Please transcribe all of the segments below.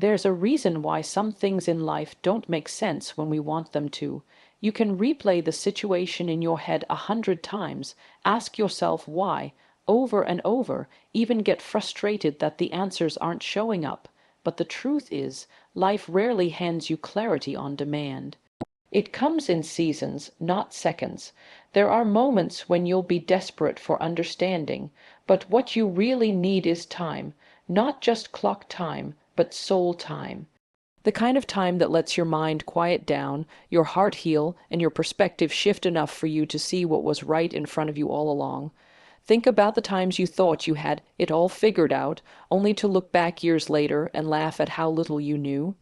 There's a reason why some things in life don't make sense when we want them to. You can replay the situation in your head 100 times, ask yourself why, over and over, even get frustrated that the answers aren't showing up. But the truth is, life rarely hands you clarity on demand. It comes in seasons, not seconds. There are moments when you'll be desperate for understanding, but what you really need is time, not just clock time, but soul time. The kind of time that lets your mind quiet down, your heart heal, and your perspective shift enough for you to see what was right in front of you all along. Think about the times you thought you had it all figured out, only to look back years later and laugh at how little you knew.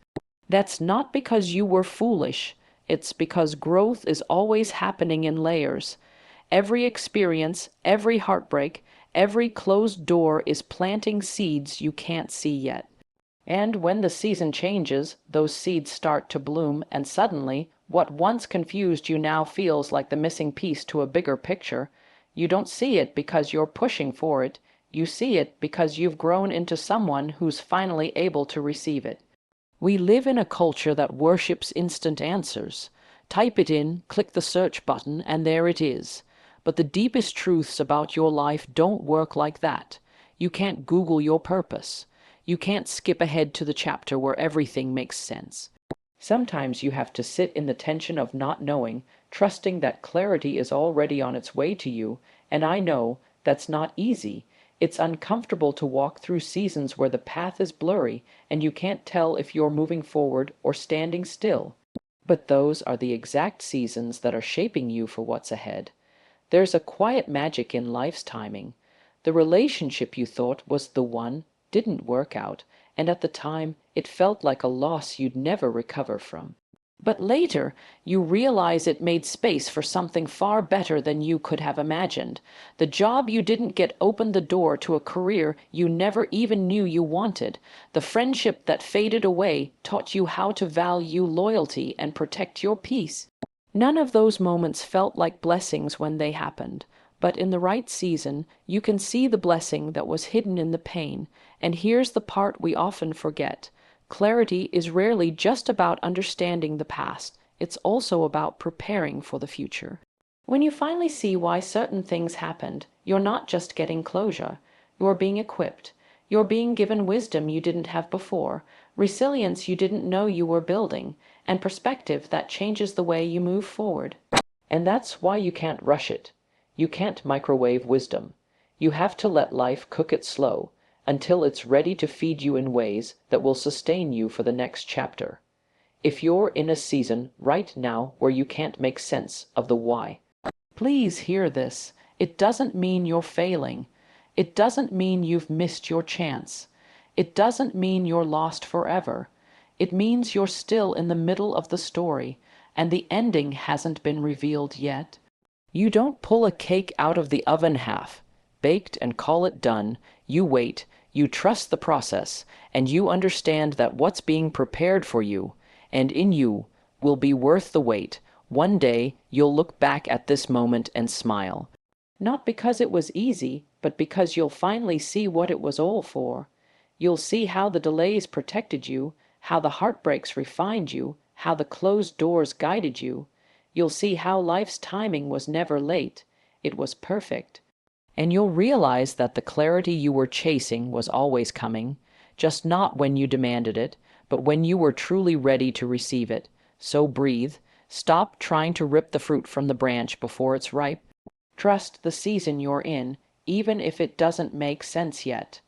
That's not because you were foolish. It's because growth is always happening in layers. Every experience, every heartbreak, every closed door is planting seeds you can't see yet. And when the season changes, those seeds start to bloom, and suddenly, what once confused you now feels like the missing piece to a bigger picture. You don't see it because you're pushing for it. You see it because you've grown into someone who's finally able to receive it. We live in a culture that worships instant answers. Type it in, click the search button, and there it is. But the deepest truths about your life don't work like that. You can't Google your purpose. You can't skip ahead to the chapter where everything makes sense. Sometimes you have to sit in the tension of not knowing, trusting that clarity is already on its way to you, and I know that's not easy. It's uncomfortable to walk through seasons where the path is blurry and you can't tell if you're moving forward or standing still. But those are the exact seasons that are shaping you for what's ahead. There's a quiet magic in life's timing. The relationship you thought was the one didn't work out, and at the time it felt like a loss you'd never recover from. But later, you realize it made space for something far better than you could have imagined. The job you didn't get opened the door to a career you never even knew you wanted. The friendship that faded away taught you how to value loyalty and protect your peace. None of those moments felt like blessings when they happened, but in the right season, you can see the blessing that was hidden in the pain. And here's the part we often forget. Clarity is rarely just about understanding the past. It's also about preparing for the future. When you finally see why certain things happened, you're not just getting closure. You're being equipped. You're being given wisdom you didn't have before, resilience you didn't know you were building, and perspective that changes the way you move forward. And that's why you can't rush it. You can't microwave wisdom. You have to let life cook it slow, until it's ready to feed you in ways that will sustain you for the next chapter. If you're in a season right now where you can't make sense of the why, please hear this. It doesn't mean you're failing. It doesn't mean you've missed your chance. It doesn't mean you're lost forever. It means you're still in the middle of the story, and the ending hasn't been revealed yet. You don't pull a cake out of the oven half baked and call it done. You wait, you trust the process, and you understand that what's being prepared for you, and in you, will be worth the wait. One day, you'll look back at this moment and smile. Not because it was easy, but because you'll finally see what it was all for. You'll see how the delays protected you, how the heartbreaks refined you, how the closed doors guided you. You'll see how life's timing was never late. It was perfect. And you'll realize that the clarity you were chasing was always coming, just not when you demanded it, but when you were truly ready to receive it. So breathe. Stop trying to rip the fruit from the branch before it's ripe. Trust the season you're in, even if it doesn't make sense yet.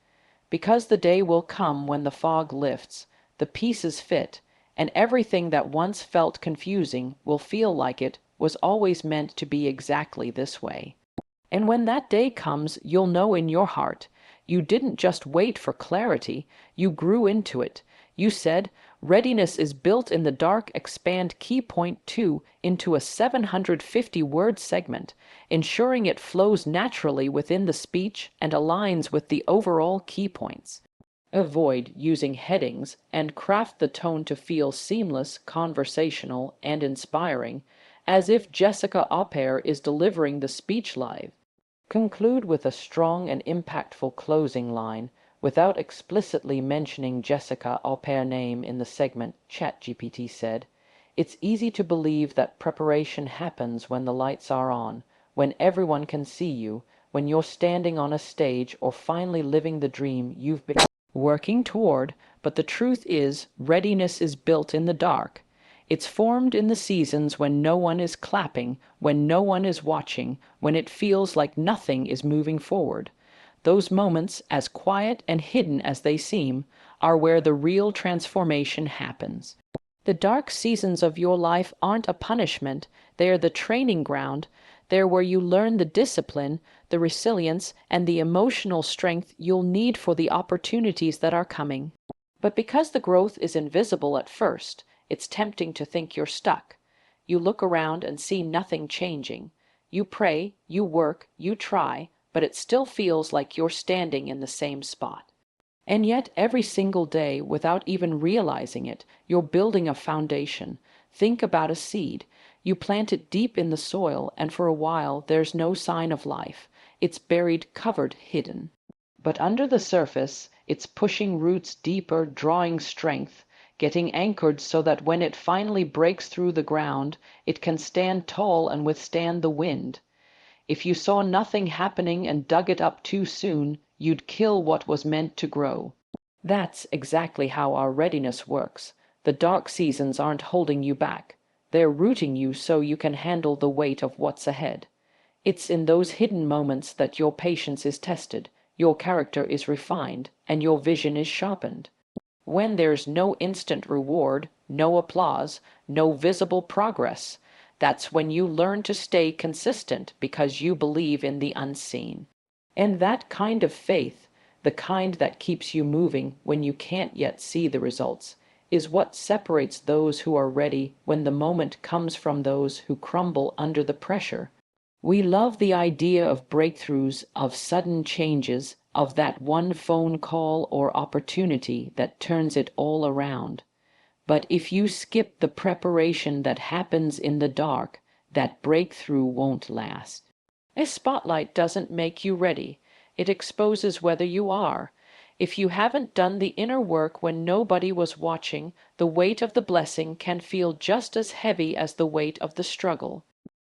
Because the day will come when the fog lifts, the pieces fit, and everything that once felt confusing will feel like it was always meant to be exactly this way. And when that day comes, you'll know in your heart, you didn't just wait for clarity, you grew into it. You said, readiness is built in the dark. Expand key point 2 into a 750-word segment, ensuring it flows naturally within the speech and aligns with the overall key points. Avoid using headings and craft the tone to feel seamless, conversational, and inspiring, as if Jessica Opare is delivering the speech live. Conclude with a strong and impactful closing line. Without explicitly mentioning Jessica Alper's name in the segment, ChatGPT said, "It's easy to believe that preparation happens when the lights are on, when everyone can see you, when you're standing on a stage or finally living the dream you've been working toward, but the truth is, readiness is built in the dark. It's formed in the seasons when no one is clapping, when no one is watching, when it feels like nothing is moving forward. Those moments, as quiet and hidden as they seem, are where the real transformation happens. The dark seasons of your life aren't a punishment, they are the training ground. They're where you learn the discipline, the resilience, and the emotional strength you'll need for the opportunities that are coming. But because the growth is invisible at first, it's tempting to think you're stuck. You look around and see nothing changing. You pray, you work, you try, but it still feels like you're standing in the same spot. And yet, every single day, without even realizing it, you're building a foundation. Think about a seed. You plant it deep in the soil, and for a while there's no sign of life. It's buried, covered, hidden. But under the surface, it's pushing roots deeper, drawing strength, getting anchored so that when it finally breaks through the ground, it can stand tall and withstand the wind. If you saw nothing happening and dug it up too soon, you'd kill what was meant to grow. That's exactly how our readiness works. The dark seasons aren't holding you back. They're rooting you so you can handle the weight of what's ahead. It's in those hidden moments that your patience is tested, your character is refined, and your vision is sharpened. When there's no instant reward, no applause, no visible progress, that's when you learn to stay consistent because you believe in the unseen. And that kind of faith, the kind that keeps you moving when you can't yet see the results, is what separates those who are ready when the moment comes from those who crumble under the pressure. We love the idea of breakthroughs, of sudden changes, of that one phone call or opportunity that turns it all around. But if you skip the preparation that happens in the dark, that breakthrough won't last. A spotlight doesn't make you ready. It exposes whether you are. If you haven't done the inner work when nobody was watching, the weight of the blessing can feel just as heavy as the weight of the struggle.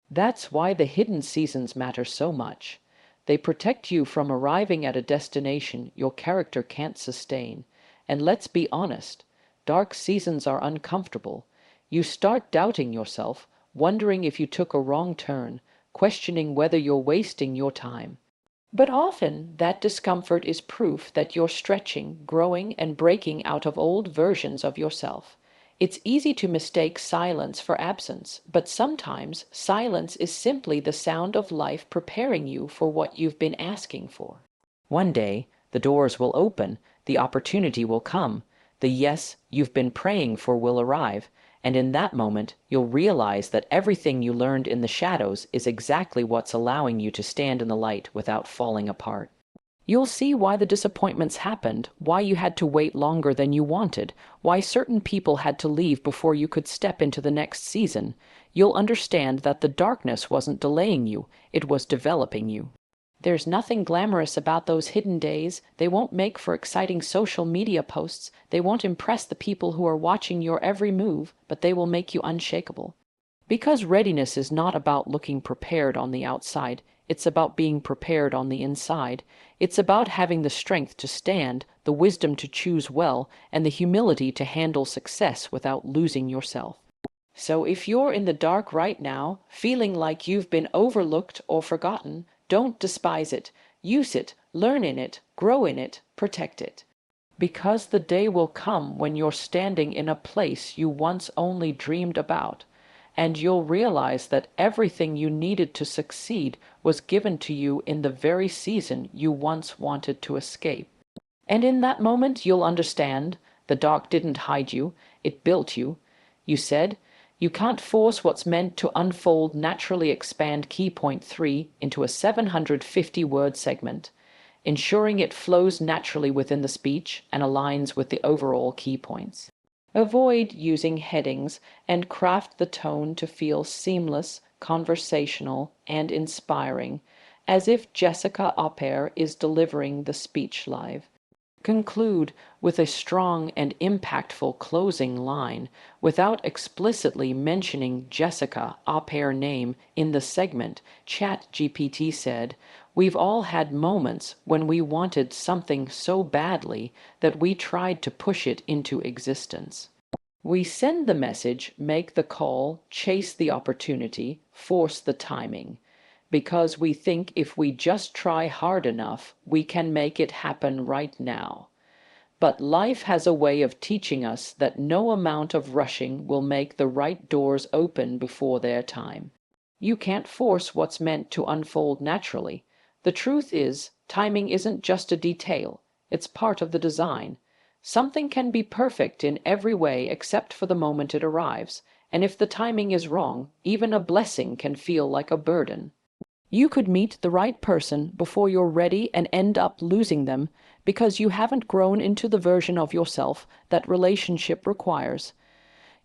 That's why the hidden seasons matter so much. They protect you from arriving at a destination your character can't sustain. And let's be honest, dark seasons are uncomfortable. You start doubting yourself, wondering if you took a wrong turn, questioning whether you're wasting your time. But often that discomfort is proof that you're stretching, growing, and breaking out of old versions of yourself. It's easy to mistake silence for absence, but sometimes silence is simply the sound of life preparing you for what you've been asking for. One day, the doors will open, the opportunity will come, the yes you've been praying for will arrive, and in that moment, you'll realize that everything you learned in the shadows is exactly what's allowing you to stand in the light without falling apart. You'll see why the disappointments happened, why you had to wait longer than you wanted, why certain people had to leave before you could step into the next season. You'll understand that the darkness wasn't delaying you, it was developing you. There's nothing glamorous about those hidden days. They won't make for exciting social media posts. They won't impress the people who are watching your every move, but they will make you unshakable. Because readiness is not about looking prepared on the outside, it's about being prepared on the inside. It's about having the strength to stand, the wisdom to choose well, and the humility to handle success without losing yourself. So if you're in the dark right now, feeling like you've been overlooked or forgotten, don't despise it. Use it, learn in it, grow in it, protect it. Because the day will come when you're standing in a place you once only dreamed about, and you'll realize that everything you needed to succeed was given to you in the very season you once wanted to escape. And in that moment you'll understand, the dark didn't hide you, it built you. You said, you can't force what's meant to unfold naturally. Expand key point 3 into a 750-word segment, ensuring it flows naturally within the speech and aligns with the overall key points. Avoid using headings and craft the tone to feel seamless, conversational, and inspiring, as if Jessica Alper is delivering the speech live. Conclude with a strong and impactful closing line without explicitly mentioning Jessica, au pair name, in the segment. ChatGPT said, "We've all had moments when we wanted something so badly that we tried to push it into existence. We send the message, make the call, chase the opportunity, force the timing, because we think if we just try hard enough, we can make it happen right now. But life has a way of teaching us that no amount of rushing will make the right doors open before their time. You can't force what's meant to unfold naturally. The truth is, timing isn't just a detail, it's part of the design. Something can be perfect in every way except for the moment it arrives, and if the timing is wrong, even a blessing can feel like a burden. You could meet the right person before you're ready and end up losing them because you haven't grown into the version of yourself that relationship requires.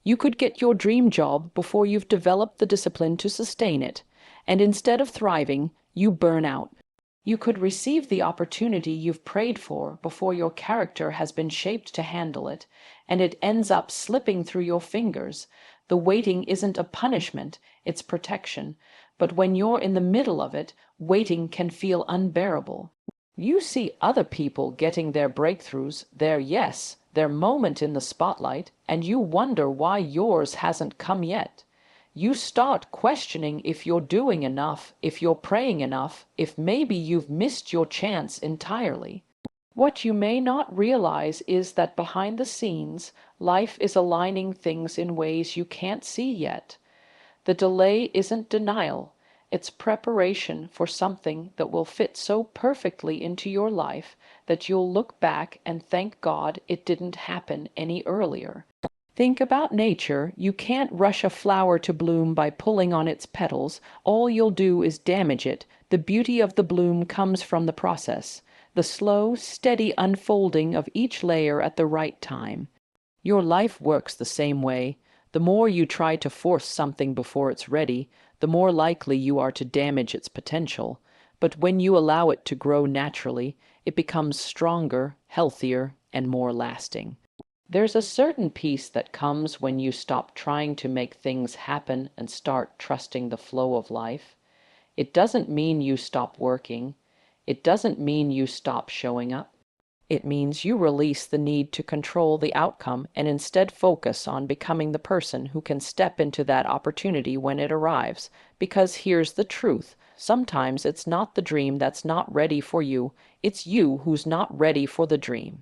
You could get your dream job before you've developed the discipline to sustain it, and instead of thriving, you burn out. You could receive the opportunity you've prayed for before your character has been shaped to handle it, and it ends up slipping through your fingers. The waiting isn't a punishment, it's protection. But when you're in the middle of it, waiting can feel unbearable. You see other people getting their breakthroughs, their yes, their moment in the spotlight, and you wonder why yours hasn't come yet. You start questioning if you're doing enough, if you're praying enough, if maybe you've missed your chance entirely. What you may not realize is that behind the scenes, life is aligning things in ways you can't see yet. The delay isn't denial, it's preparation for something that will fit so perfectly into your life that you'll look back and thank God it didn't happen any earlier. Think about nature. You can't rush a flower to bloom by pulling on its petals. All you'll do is damage it. The beauty of the bloom comes from the process, the slow, steady unfolding of each layer at the right time. Your life works the same way. The more you try to force something before it's ready, the more likely you are to damage its potential. But when you allow it to grow naturally, it becomes stronger, healthier, and more lasting. There's a certain peace that comes when you stop trying to make things happen and start trusting the flow of life. It doesn't mean you stop working. It doesn't mean you stop showing up. It means you release the need to control the outcome and instead focus on becoming the person who can step into that opportunity when it arrives. Because here's the truth. Sometimes it's not the dream that's not ready for you. It's you who's not ready for the dream.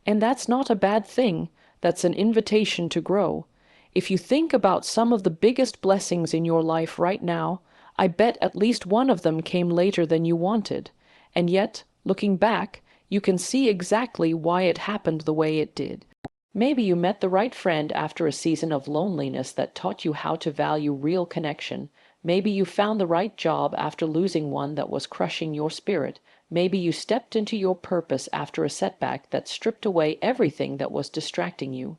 And that's not a bad thing. That's an invitation to grow. If you think about some of the biggest blessings in your life right now, I bet at least one of them came later than you wanted. And yet, looking back, you can see exactly why it happened the way it did. Maybe you met the right friend after a season of loneliness that taught you how to value real connection. Maybe you found the right job after losing one that was crushing your spirit. Maybe you stepped into your purpose after a setback that stripped away everything that was distracting you.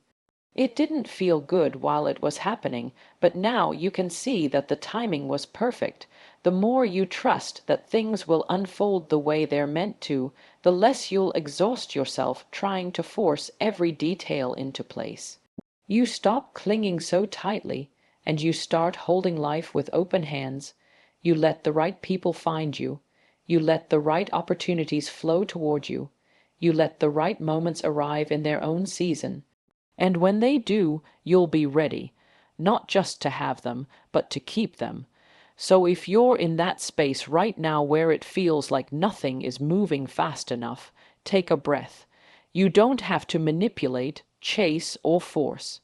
It didn't feel good while it was happening, but now you can see that the timing was perfect. The more you trust that things will unfold the way they're meant to, the less you'll exhaust yourself trying to force every detail into place. You stop clinging so tightly, and you start holding life with open hands. You let the right people find you. You let the right opportunities flow toward you. You let the right moments arrive in their own season. And when they do, you'll be ready, not just to have them, but to keep them. So if you're in that space right now where it feels like nothing is moving fast enough, take a breath. You don't have to manipulate, chase, or force.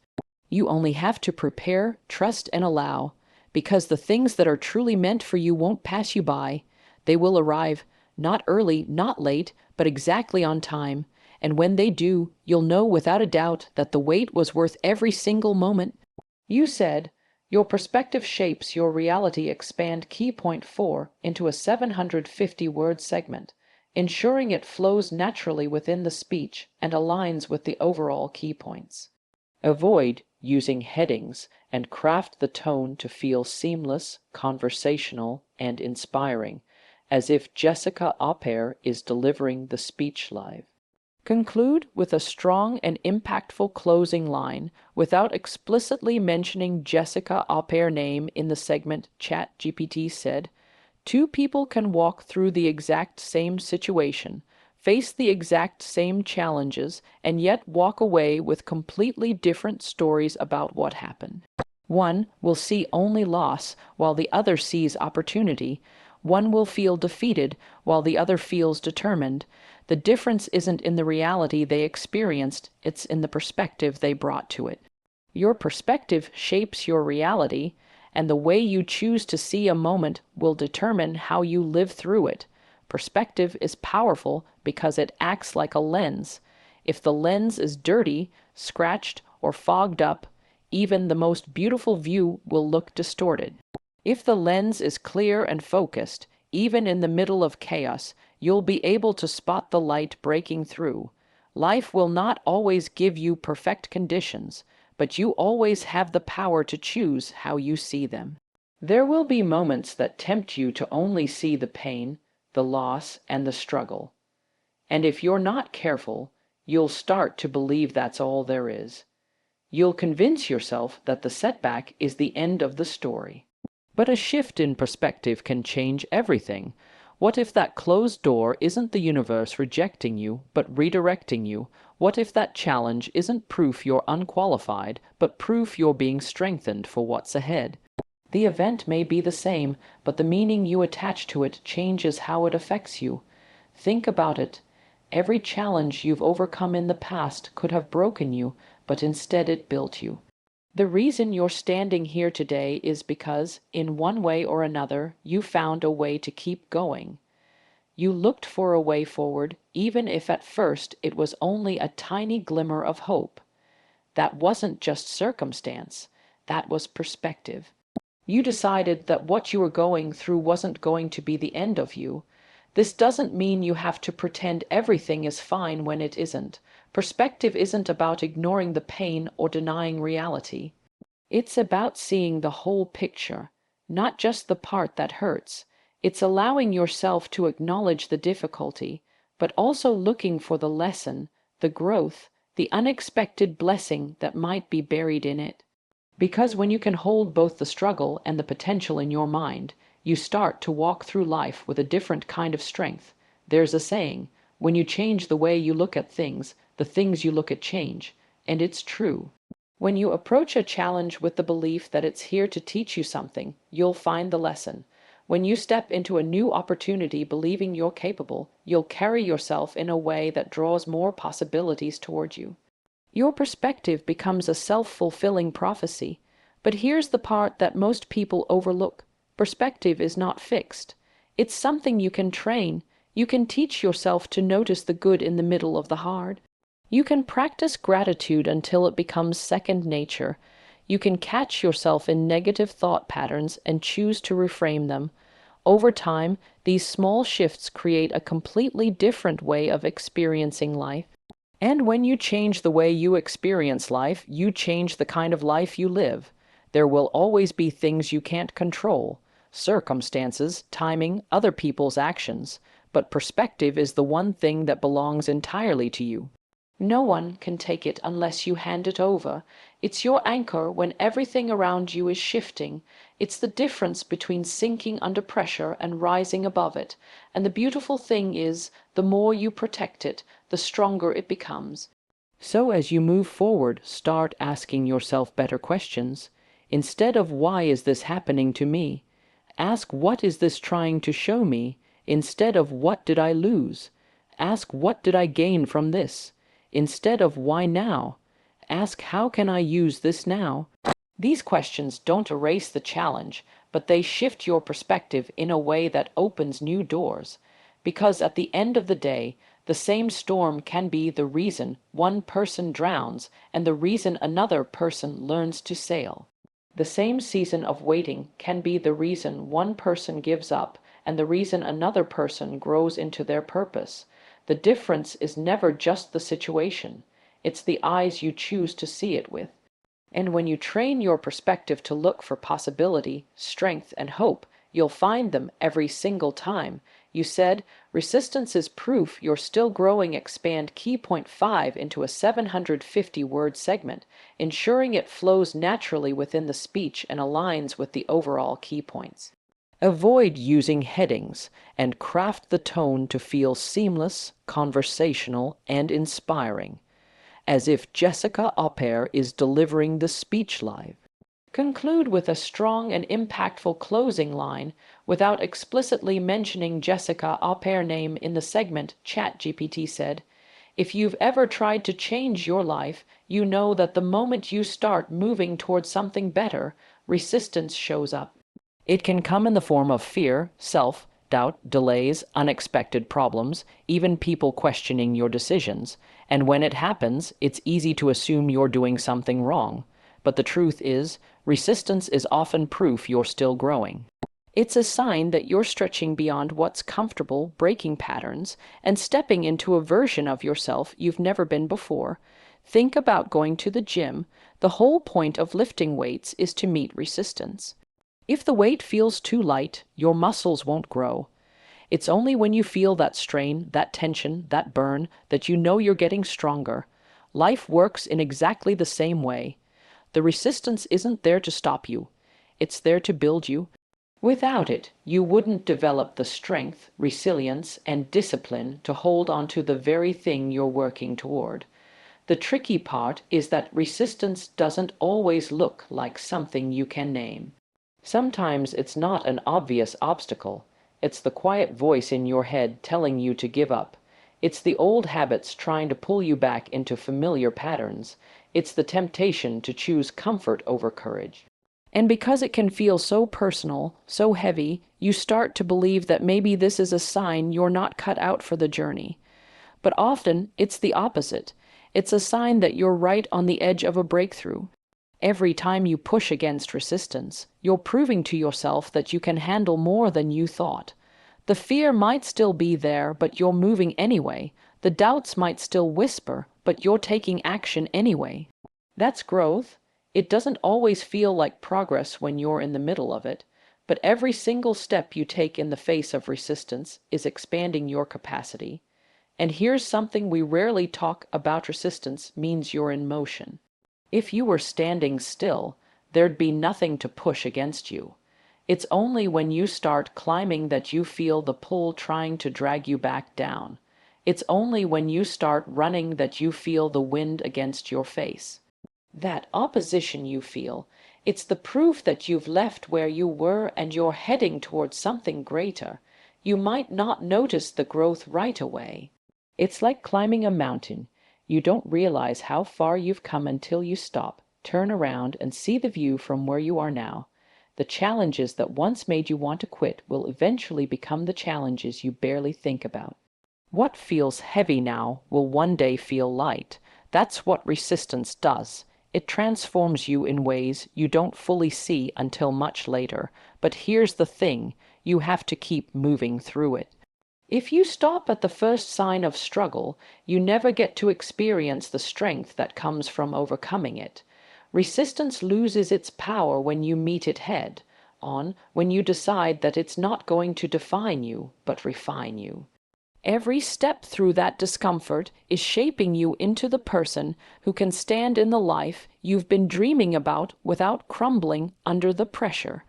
You only have to prepare, trust, and allow, because the things that are truly meant for you won't pass you by. They will arrive, not early, not late, but exactly on time. And when they do, you'll know without a doubt that the wait was worth every single moment. You said, your perspective shapes your reality. Expand key point 4 into a 750-word segment, ensuring it flows naturally within the speech and aligns with the overall key points. Avoid using headings and craft the tone to feel seamless, conversational, and inspiring, as if Jessica au pair is delivering the speech live. Conclude with a strong and impactful closing line without explicitly mentioning Jessica Aupaire's name in the segment ChatGPT said. Two people can walk through the exact same situation, face the exact same challenges, and yet walk away with completely different stories about what happened. One will see only loss while the other sees opportunity. One will feel defeated while the other feels determined. The difference isn't in the reality they experienced, it's in the perspective they brought to it. Your perspective shapes your reality, and the way you choose to see a moment will determine how you live through it. Perspective is powerful because it acts like a lens. If the lens is dirty, scratched, or fogged up, even the most beautiful view will look distorted. If the lens is clear and focused, even in the middle of chaos, you'll be able to spot the light breaking through. Life will not always give you perfect conditions, but you always have the power to choose how you see them. There will be moments that tempt you to only see the pain, the loss, and the struggle. And if you're not careful, you'll start to believe that's all there is. You'll convince yourself that the setback is the end of the story. But a shift in perspective can change everything. What if that closed door isn't the universe rejecting you, but redirecting you? What if that challenge isn't proof you're unqualified, but proof you're being strengthened for what's ahead? The event may be the same, but the meaning you attach to it changes how it affects you. Think about it. Every challenge you've overcome in the past could have broken you, but instead it built you. The reason you're standing here today is because, in one way or another, you found a way to keep going. You looked for a way forward, even if at first it was only a tiny glimmer of hope. That wasn't just circumstance, that was perspective. You decided that what you were going through wasn't going to be the end of you. This doesn't mean you have to pretend everything is fine when it isn't. Perspective isn't about ignoring the pain or denying reality. It's about seeing the whole picture, not just the part that hurts. It's allowing yourself to acknowledge the difficulty, but also looking for the lesson, the growth, the unexpected blessing that might be buried in it. Because when you can hold both the struggle and the potential in your mind, you start to walk through life with a different kind of strength. There's a saying, when you change the way you look at things, the things you look at change. And it's true. When you approach a challenge with the belief that it's here to teach you something, you'll find the lesson. When you step into a new opportunity believing you're capable, you'll carry yourself in a way that draws more possibilities toward you. Your perspective becomes a self-fulfilling prophecy. But here's the part that most people overlook. Perspective is not fixed. It's something you can train. You can teach yourself to notice the good in the middle of the hard. You can practice gratitude until it becomes second nature. You can catch yourself in negative thought patterns and choose to reframe them. Over time, these small shifts create a completely different way of experiencing life. And when you change the way you experience life, you change the kind of life you live. There will always be things you can't control, circumstances, timing, other people's actions, but perspective is the one thing that belongs entirely to you. No one can take it unless you hand it over. It's your anchor when everything around you is shifting. It's the difference between sinking under pressure and rising above it. And the beautiful thing is, the more you protect it, the stronger it becomes. So as you move forward, start asking yourself better questions. Instead of why is this happening to me? Ask what is this trying to show me? Instead of what did I lose? Ask what did I gain from this? Instead of why now? Ask how can I use this now? These questions don't erase the challenge, but they shift your perspective in a way that opens new doors. Because at the end of the day, the same storm can be the reason one person drowns and the reason another person learns to sail. The same season of waiting can be the reason one person gives up and the reason another person grows into their purpose. The difference is never just the situation. It's the eyes you choose to see it with. And when you train your perspective to look for possibility, strength, and hope, you'll find them every single time. You said, resistance is proof you're still growing. Expand key point 5 into a 750-word segment, ensuring it flows naturally within the speech and aligns with the overall key points. Avoid using headings and craft the tone to feel seamless, conversational, and inspiring, as if Jessica Opper is delivering the speech live. Conclude with a strong and impactful closing line without explicitly mentioning Jessica Opper name in the segment. ChatGPT said, if you've ever tried to change your life, you know that the moment you start moving towards something better, resistance shows up. It can come in the form of fear, self-doubt, delays, unexpected problems, even people questioning your decisions. And when it happens, it's easy to assume you're doing something wrong. But the truth is, resistance is often proof you're still growing. It's a sign that you're stretching beyond what's comfortable, breaking patterns, and stepping into a version of yourself you've never been before. Think about going to the gym. The whole point of lifting weights is to meet resistance. If the weight feels too light, your muscles won't grow. It's only when you feel that strain, that tension, that burn, that you know you're getting stronger. Life works in exactly the same way. The resistance isn't there to stop you. It's there to build you. Without it, you wouldn't develop the strength, resilience, and discipline to hold on to the very thing you're working toward. The tricky part is that resistance doesn't always look like something you can name. Sometimes it's not an obvious obstacle. It's the quiet voice in your head telling you to give up. It's the old habits trying to pull you back into familiar patterns. It's the temptation to choose comfort over courage. And because it can feel so personal, so heavy, you start to believe that maybe this is a sign you're not cut out for the journey. But often, it's the opposite. It's a sign that you're right on the edge of a breakthrough. Every time you push against resistance, you're proving to yourself that you can handle more than you thought. The fear might still be there, but you're moving anyway. The doubts might still whisper, but you're taking action anyway. That's growth. It doesn't always feel like progress when you're in the middle of it, but every single step you take in the face of resistance is expanding your capacity. And here's something we rarely talk about: resistance means you're in motion. If you were standing still, there'd be nothing to push against you. It's only when you start climbing that you feel the pull trying to drag you back down. It's only when you start running that you feel the wind against your face. That opposition you feel, it's the proof that you've left where you were and you're heading towards something greater. You might not notice the growth right away. It's like climbing a mountain. You don't realize how far you've come until you stop, turn around, and see the view from where you are now. The challenges that once made you want to quit will eventually become the challenges you barely think about. What feels heavy now will one day feel light. That's what resistance does. It transforms you in ways you don't fully see until much later. But here's the thing, you have to keep moving through it. If you stop at the first sign of struggle, you never get to experience the strength that comes from overcoming it. Resistance loses its power when you meet it head on, when you decide that it's not going to define you, but refine you. Every step through that discomfort is shaping you into the person who can stand in the life you've been dreaming about without crumbling under the pressure.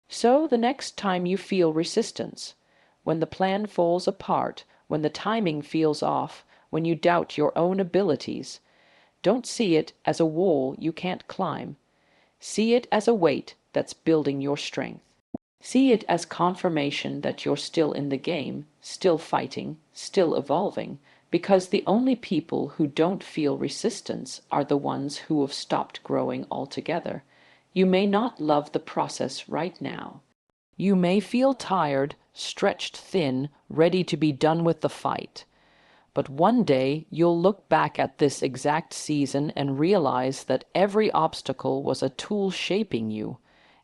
So the next time you feel resistance, when the plan falls apart, when the timing feels off, when you doubt your own abilities, don't see it as a wall you can't climb. See it as a weight that's building your strength. See it as confirmation that you're still in the game, still fighting, still evolving, because the only people who don't feel resistance are the ones who have stopped growing altogether. You may not love the process right now. You may feel tired, stretched thin, ready to be done with the fight. But one day you'll look back at this exact season and realize that every obstacle was a tool shaping you,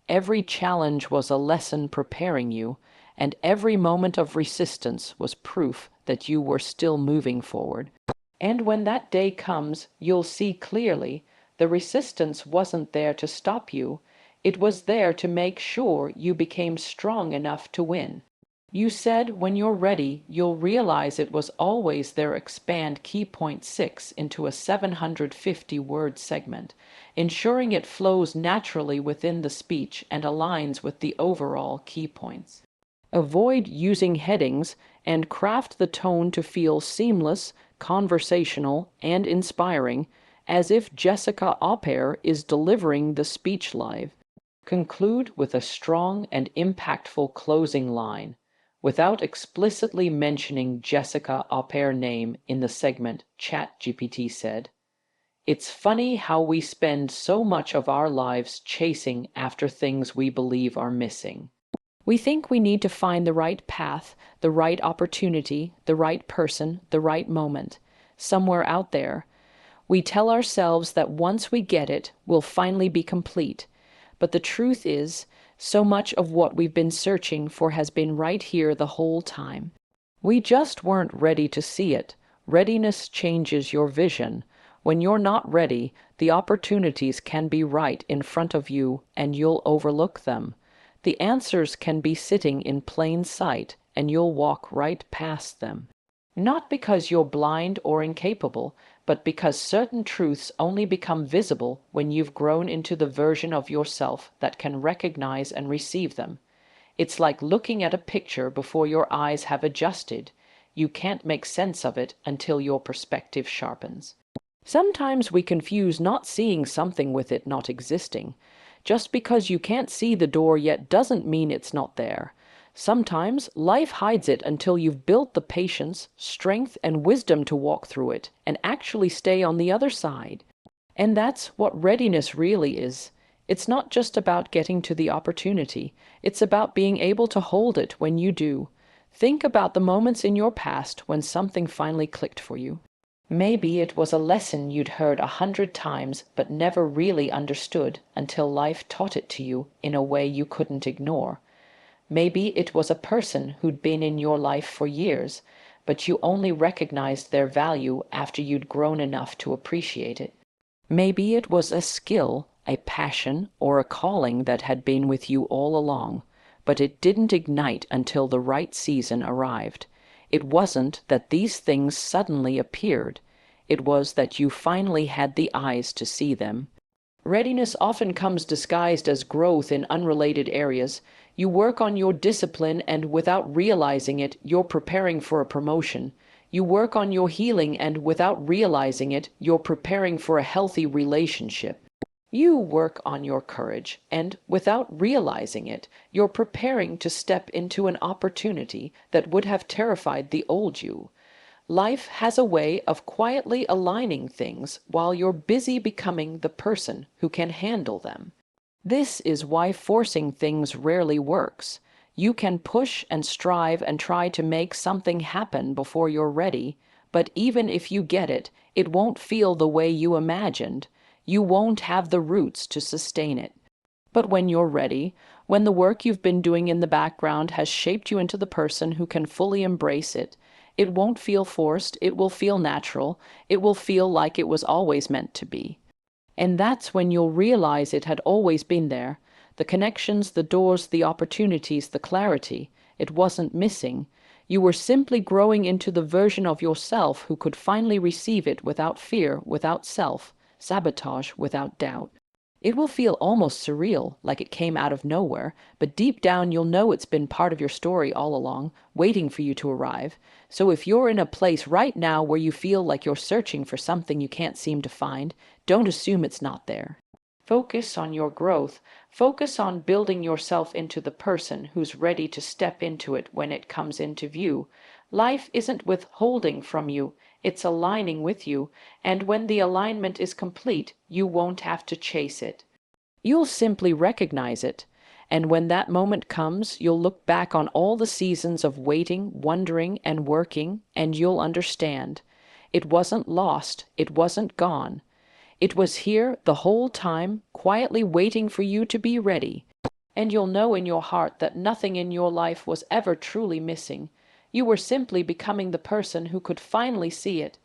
every challenge was a lesson preparing you, and every moment of resistance was proof that you were still moving forward. And when that day comes, you'll see clearly the resistance wasn't there to stop you. It was there to make sure you became strong enough to win. You said when you're ready, you'll realize it was always there. Expand key point 6 into a 750-word segment, ensuring it flows naturally within the speech and aligns with the overall key points. Avoid using headings and craft the tone to feel seamless, conversational, and inspiring, as if Jessica Aupert is delivering the speech live. Conclude with a strong and impactful closing line, without explicitly mentioning Jessica Aupert's name in the segment. ChatGPT said, "It's funny how we spend so much of our lives chasing after things we believe are missing. We think we need to find the right path, the right opportunity, the right person, the right moment, somewhere out there. We tell ourselves that once we get it, we'll finally be complete. But the truth is, so much of what we've been searching for has been right here the whole time. We just weren't ready to see it. Readiness changes your vision. When you're not ready, the opportunities can be right in front of you and you'll overlook them. The answers can be sitting in plain sight and you'll walk right past them. Not because you're blind or incapable, but because certain truths only become visible when you've grown into the version of yourself that can recognize and receive them. It's like looking at a picture before your eyes have adjusted. You can't make sense of it until your perspective sharpens. Sometimes we confuse not seeing something with it not existing. Just because you can't see the door yet doesn't mean it's not there. Sometimes life hides it until you've built the patience, strength, and wisdom to walk through it and actually stay on the other side. And that's what readiness really is. It's not just about getting to the opportunity. It's about being able to hold it when you do. Think about the moments in your past when something finally clicked for you. Maybe it was a lesson you'd heard 100 times but never really understood until life taught it to you in a way you couldn't ignore. Maybe it was a person who'd been in your life for years, but you only recognized their value after you'd grown enough to appreciate it. Maybe it was a skill, a passion, or a calling that had been with you all along, but it didn't ignite until the right season arrived. It wasn't that these things suddenly appeared. It was that you finally had the eyes to see them. Readiness often comes disguised as growth in unrelated areas. You work on your discipline and without realizing it, you're preparing for a promotion. You work on your healing and without realizing it, you're preparing for a healthy relationship. You work on your courage and without realizing it, you're preparing to step into an opportunity that would have terrified the old you. Life has a way of quietly aligning things while you're busy becoming the person who can handle them. This is why forcing things rarely works. You can push and strive and try to make something happen before you're ready, but even if you get it, it won't feel the way you imagined. You won't have the roots to sustain it. But when you're ready, when the work you've been doing in the background has shaped you into the person who can fully embrace it, it won't feel forced, it will feel natural, it will feel like it was always meant to be. And that's when you'll realize it had always been there. The connections, the doors, the opportunities, the clarity. It wasn't missing. You were simply growing into the version of yourself who could finally receive it without fear, without self-sabotage, without doubt. It will feel almost surreal, like it came out of nowhere, but deep down you'll know it's been part of your story all along, waiting for you to arrive. So if you're in a place right now where you feel like you're searching for something you can't seem to find, don't assume it's not there. Focus on your growth. Focus on building yourself into the person who's ready to step into it when it comes into view. Life isn't withholding from you, it's aligning with you, and when the alignment is complete, you won't have to chase it. You'll simply recognize it, and when that moment comes, you'll look back on all the seasons of waiting, wondering, and working, and you'll understand. It wasn't lost, it wasn't gone. It was here the whole time, quietly waiting for you to be ready. And you'll know in your heart that nothing in your life was ever truly missing. You were simply becoming the person who could finally see it,